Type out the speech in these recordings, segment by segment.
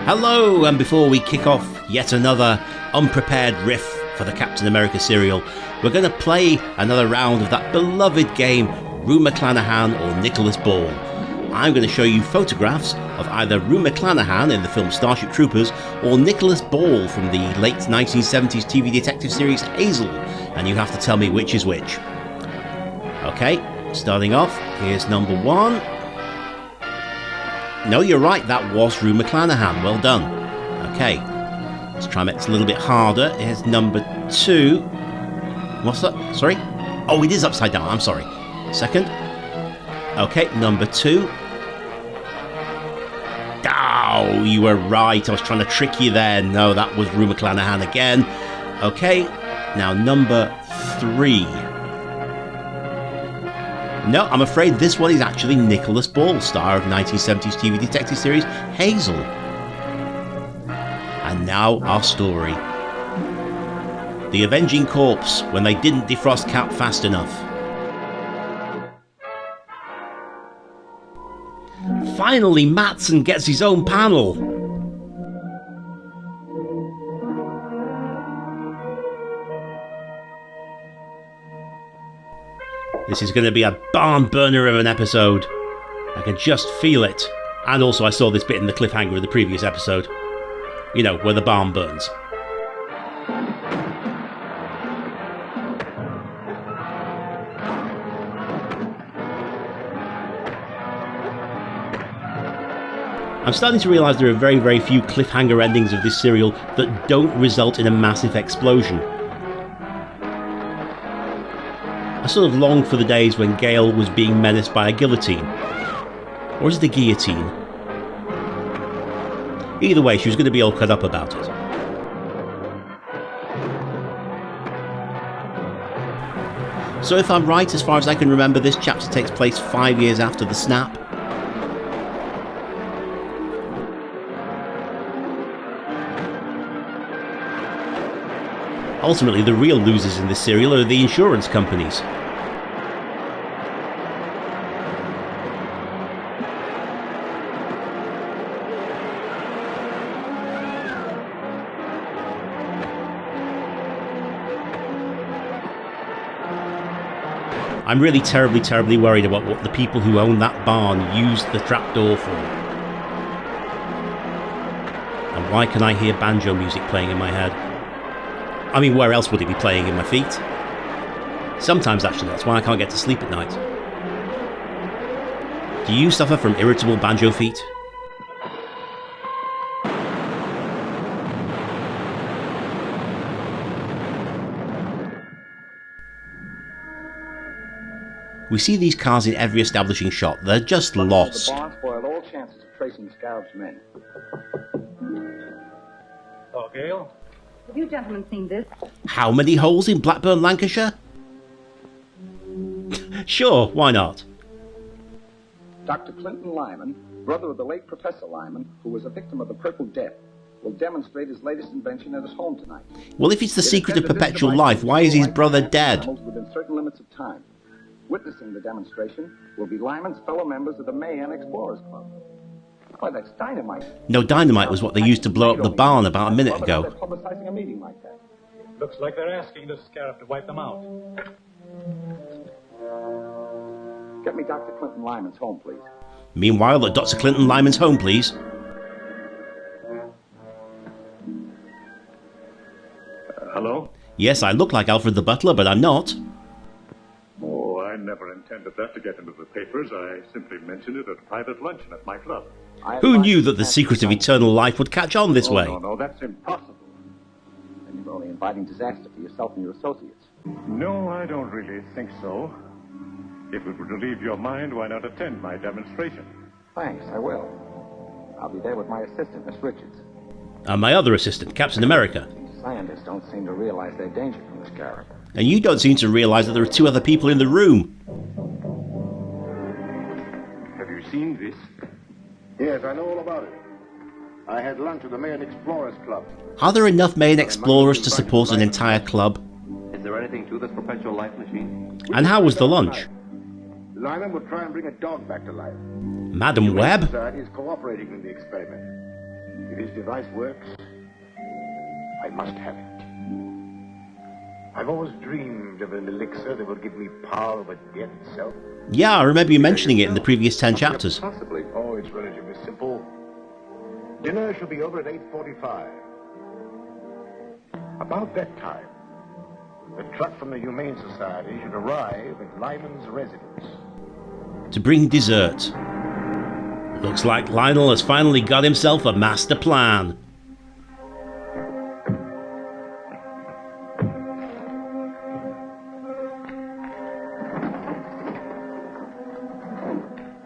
Hello, and before we kick off yet another unprepared riff for the Captain America serial, we're going to play another round of that beloved game, Rue McClanahan or Nicholas Ball. I'm going to show you photographs of either Rue McClanahan in the film Starship Troopers or Nicholas Ball from the late 1970s TV detective series Hazel, and you have to tell me which is which. Okay, starting off, here's number one. No, you're right, that was Rue McClanahan. Well done. Okay, let's try and make this a little bit harder. Here's number two. What's that? Sorry? Oh, it is upside down. I'm sorry. Second. Okay, number two. Oh, you were right. I was trying to trick you there. No, that was Rue McClanahan again. Okay, now number three. No, I'm afraid this one is actually Nicholas Ball, star of 1970s TV detective series Hazel. And now our story. The Avenging Corps, when they didn't defrost Cap fast enough. Finally, Mattson gets his own panel. This is going to be a barn burner of an episode. I can just feel it. And also I saw this bit in the cliffhanger of the previous episode. You know, where the barn burns. I'm starting to realise there are very, very few cliffhanger endings of this serial that don't result in a massive explosion. I sort of long for the days when Gale was being menaced by a guillotine. Or is it a guillotine? Either way, she was going to be all cut up about it. So if I'm right, as far as I can remember, this chapter takes place 5 years after the snap. Ultimately, the real losers in this serial are the insurance companies. I'm really terribly worried about what the people who own that barn used the trapdoor for. And why can I hear banjo music playing in my head? I mean, where else would it be playing in my feet? Sometimes, actually, that's why I can't get to sleep at night. Do you suffer from irritable banjo feet? We see these cars in every establishing shot. They're just lost. The barn spoiled all chances of tracing Scarab's men. Oh, Gale? Have you gentlemen seen this? How many holes in Blackburn, Lancashire? Sure, why not? Dr. Clinton Lyman, brother of the late Professor Lyman, who was a victim of the Purple Death, will demonstrate his latest invention at his home tonight. Well, if it's the secret of perpetual life, why is his brother dead? Within certain limits of time. Witnessing the demonstration will be Lyman's fellow members of the Mayan Explorers Club. Why, that's dynamite. No, dynamite was what they used to blow up the barn about a minute ago. They're publicizing a meeting like that. Looks like they're asking the Scarab to wipe them out. Get me Dr. Clinton Lyman's home, please. Meanwhile, at Dr. Clinton Lyman's home, please. Hello? Yes, I look like Alfred the Butler, but I'm not. Oh, I never intended that to get into the papers. I simply mentioned it at a private luncheon at my club. Who knew that the secret of eternal life would catch on this way? No, that's impossible. And you're only inviting disaster for yourself and your associates. No, I don't really think so. If it would relieve your mind, why not attend my demonstration? Thanks, I will. I'll be there with my assistant, Miss Richards. And my other assistant, Captain America. These scientists don't seem to realize their danger from the Scarab. And you don't seem to realise that there are two other people in the room. Have you seen this? Yes, I know all about it. I had lunch with the Mayan Explorers Club. Are there enough Mayan explorers to support an entire club? Is there anything to this perpetual life machine? And how was the lunch? Lyman will try and bring a dog back to life. Madam Webb? Society is cooperating in the experiment. If his device works, I must have it. I've always dreamed of an elixir that will give me power over death itself. Yeah, I remember you mentioning it in the previous 10 chapters. Possibly. Oh, it's relatively simple. Dinner shall be over at 8:45. About that time, the truck from the Humane Society should arrive at Lyman's residence. To bring dessert. Looks like Lionel has finally got himself a master plan.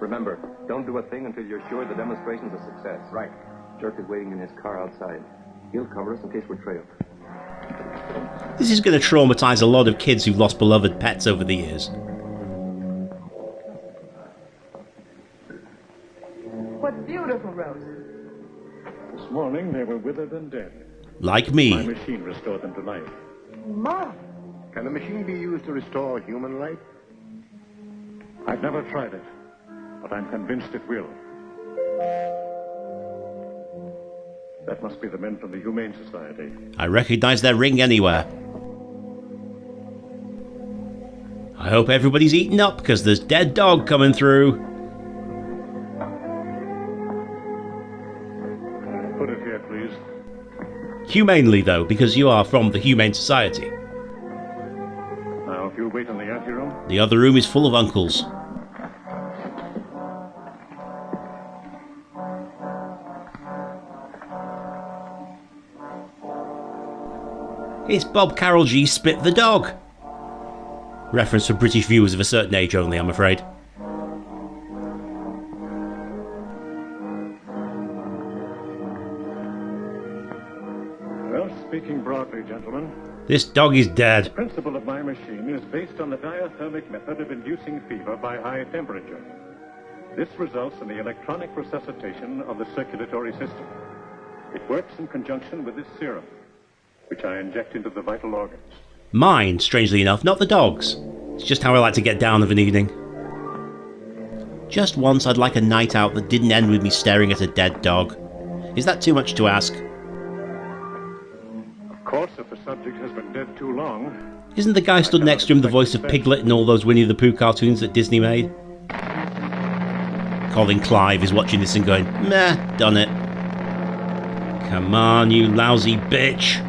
Remember, don't do a thing until you're sure the demonstration's a success. Right. Dirk is waiting in his car outside. He'll cover us in case we're trailed. This is going to traumatize a lot of kids who've lost beloved pets over the years. What beautiful roses. This morning they were withered and dead. Like My me. machine restored them to life. Marvelous. Can the machine be used to restore human life? I've never tried it, but I'm convinced it will. That must be the men from the Humane Society. I recognize their ring anywhere. I hope everybody's eaten up because there's dead dog coming through. Put it here, please. Humanely though, because you are from the Humane Society. Now, if you'll wait in the anteroom. The other room is full of uncles. It's Bob Carroll G. Split the Dog. Reference for British viewers of a certain age only, I'm afraid. Well, speaking broadly, gentlemen, This dog is the dead. principle of my machine is based on the diathermic method of inducing fever by high temperature. This results in the electronic resuscitation of the circulatory system. It works in conjunction with this serum, which I inject into the vital organs. Mine, strangely enough, not the dog's. It's just how I like to get down of an evening. Just once I'd like a night out that didn't end with me staring at a dead dog. Is that too much to ask? Of course, if the subject has been dead too long, Isn't the guy stood next to him the voice of Piglet in all those Winnie the Pooh cartoons that Disney made? Colin Clive is watching this and going, meh, done it. Come on, you lousy bitch.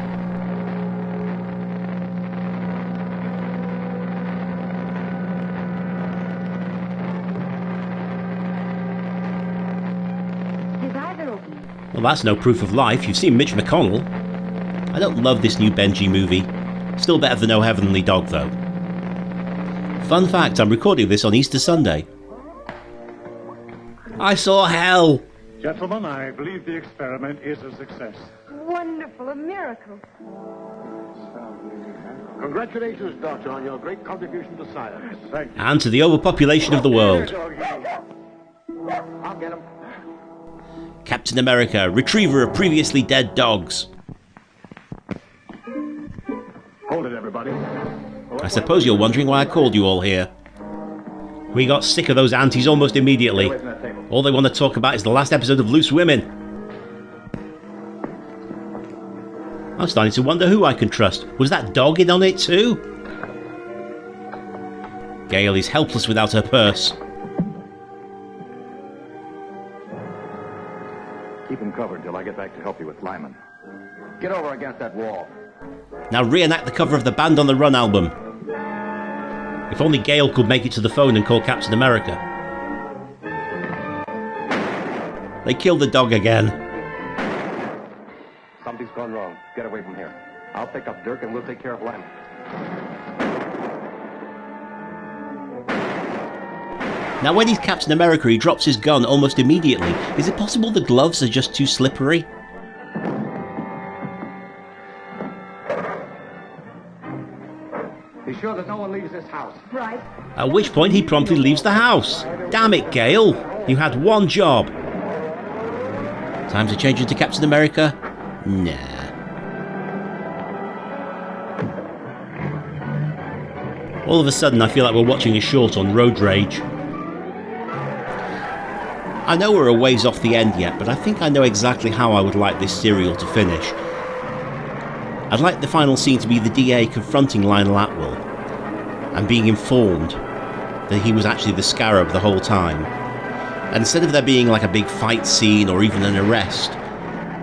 His eyes are open. Well, that's no proof of life. You've seen Mitch McConnell. I don't love this new Benji movie. Still better than No Heavenly Dog, though. Fun fact, I'm recording this on Easter Sunday. I saw hell! gentlemen, I believe the experiment is a success. Wonderful, a miracle. Congratulations, Doctor, on your great contribution to science. Thank you. And to the overpopulation of the world. I'll get him. Captain America, retriever of previously dead dogs. Hold it, everybody. I suppose you're wondering why I called you all here. We got sick of those aunties almost immediately. All they want to talk about is the last episode of Loose Women. I'm starting to wonder who I can trust. Was that dog in on it too? Gail is helpless without her purse. Keep him covered till I get back to help you with Lyman. Get over against that wall. Now reenact the cover of the Band on the Run album. If only Gail could make it to the phone and call Captain America. They killed the dog again. Something's gone wrong. Get away from here. I'll pick up Dirk and we'll take care of Lyman. Now when he's Captain America, he drops his gun almost immediately. Is it possible the gloves are just too slippery? Be sure that no one leaves this house. Right. At which point he promptly leaves the house. Damn it, Gail. You had one job. Time to change into Captain America? Nah. All of a sudden I feel like we're watching a short on road rage. I know we're a ways off the end yet, but I think I know exactly how I would like this serial to finish. I'd like the final scene to be the DA confronting Lionel Atwill and being informed that he was actually the Scarab the whole time. And instead of there being like a big fight scene or even an arrest,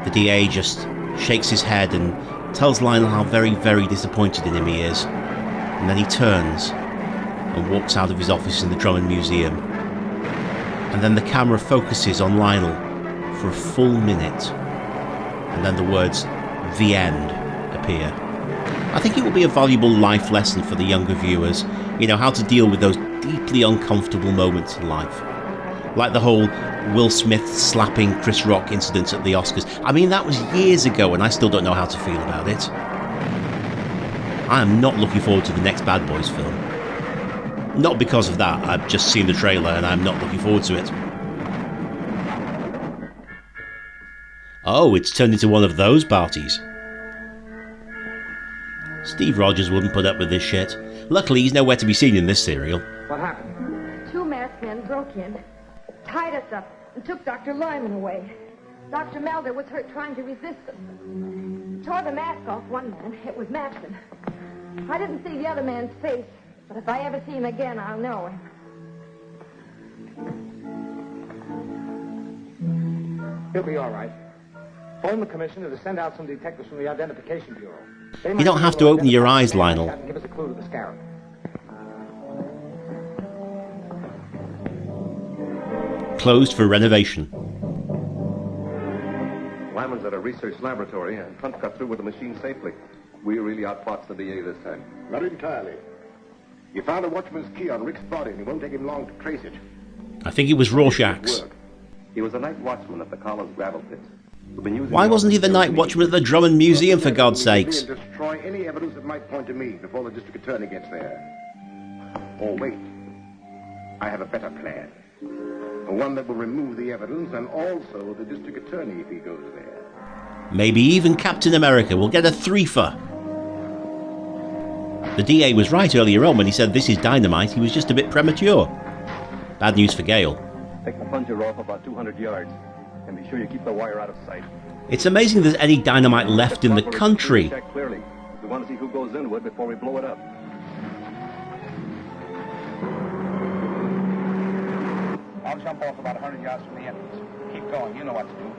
the DA just shakes his head and tells Lionel how very, very disappointed in him he is. And then he turns and walks out of his office in the Drummond Museum. And then the camera focuses on Lionel for a full minute. And then the words, "The End," appear. I think it will be a valuable life lesson for the younger viewers, how to deal with those deeply uncomfortable moments in life. Like the whole Will Smith slapping Chris Rock incident at the Oscars. I mean, that was years ago and I still don't know how to feel about it. I am not looking forward to the next Bad Boys film. Not because of that, I've just seen the trailer and I'm not looking forward to it. Oh, it's turned into one of those parties. Steve Rogers wouldn't put up with this shit. Luckily, he's nowhere to be seen in this serial. What happened? 2 masked men broke in, tied us up, and took Dr. Lyman away. Dr. Melder was hurt trying to resist them. Tore the mask off one man. It was Matson. I didn't see the other man's face, but if I ever see him again, I'll know him. He'll be all right. Phone the commissioner to send out some detectives from the Identification Bureau. You don't have to open your eyes, Lionel. Give us a clue to the Scarab. Closed for renovation. Lyman's at a research laboratory, and Hunt got through with the machine safely. We really outfoxed the DA this time. Not entirely. You found a watchman's key on Rick's body, and it won't take him long to trace it. I think it was Rorschach's. He was a night watchman at the Collins gravel pits. Why wasn't he the night watchman at the Drummond Museum, for God's sakes? And destroy any evidence that might point to me before the district attorney gets there. Or wait. I have a better plan. One that will remove the evidence and also the district attorney if he goes there. Maybe even Captain America will get a threefer. The DA was right earlier on when he said this is dynamite. He was just a bit premature. Bad news for Gale. Take the plunger off about 200 yards. And be sure you keep the wire out of sight. It's amazing there's any dynamite left in the country. Check clearly. We want to see who goes into it before we blow it up. I'll jump off about 100 yards from the entrance. Keep going. You know what to do.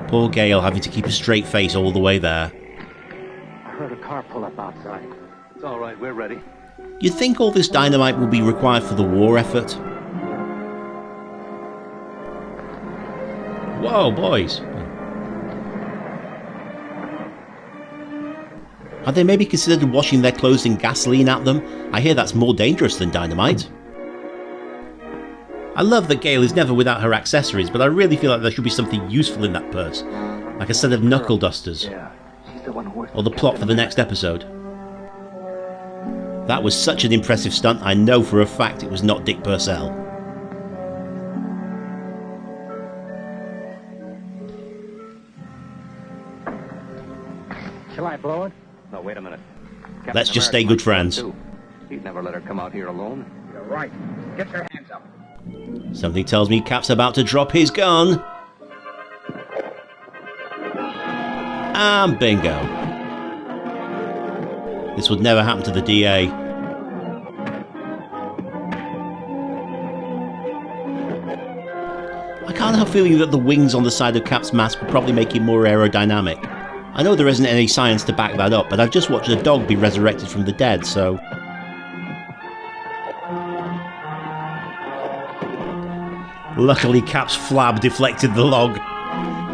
Poor Gale having to keep a straight face all the way there. I heard a car pull up outside. It's all right. We're ready. You'd think all this dynamite will be required for the war effort. Whoa, boys. Have they maybe considered washing their clothes in gasoline at them? I hear that's more dangerous than dynamite. I love that Gale is never without her accessories, but I really feel like there should be something useful in that purse. Like a set of knuckle dusters. Yeah, she's the one who works. Or the plot for the next episode. That was such an impressive stunt, I know for a fact it was not Dick Purcell. Shall I blow it? No, wait a minute. Let's just stay good friends. He'd never let her come out here alone. You're right. Get your hands up. Something tells me Cap's about to drop his gun. And bingo. This would never happen to the DA. I can't help feeling that the wings on the side of Cap's mask would probably make it more aerodynamic. I know there isn't any science to back that up, but I've just watched a dog be resurrected from the dead, so... Luckily, Cap's flab deflected the log.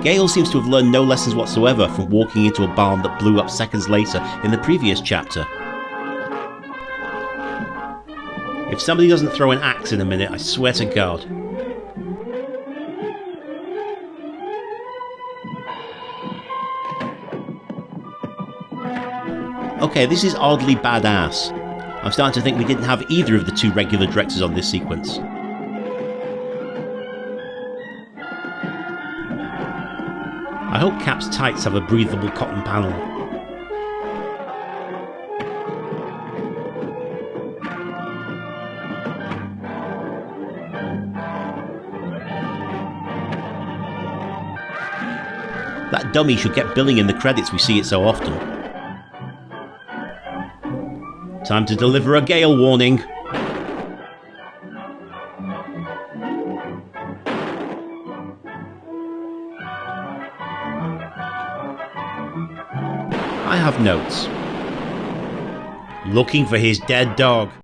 Gale seems to have learned no lessons whatsoever from walking into a barn that blew up seconds later in the previous chapter. If somebody doesn't throw an axe in a minute, I swear to God. Okay, this is oddly badass. I'm starting to think we didn't have either of the two regular directors on this sequence. I hope Cap's tights have a breathable cotton panel. That dummy should get billing in the credits, we see it so often. Time to deliver a gale warning. I have notes. Looking for his dead dog.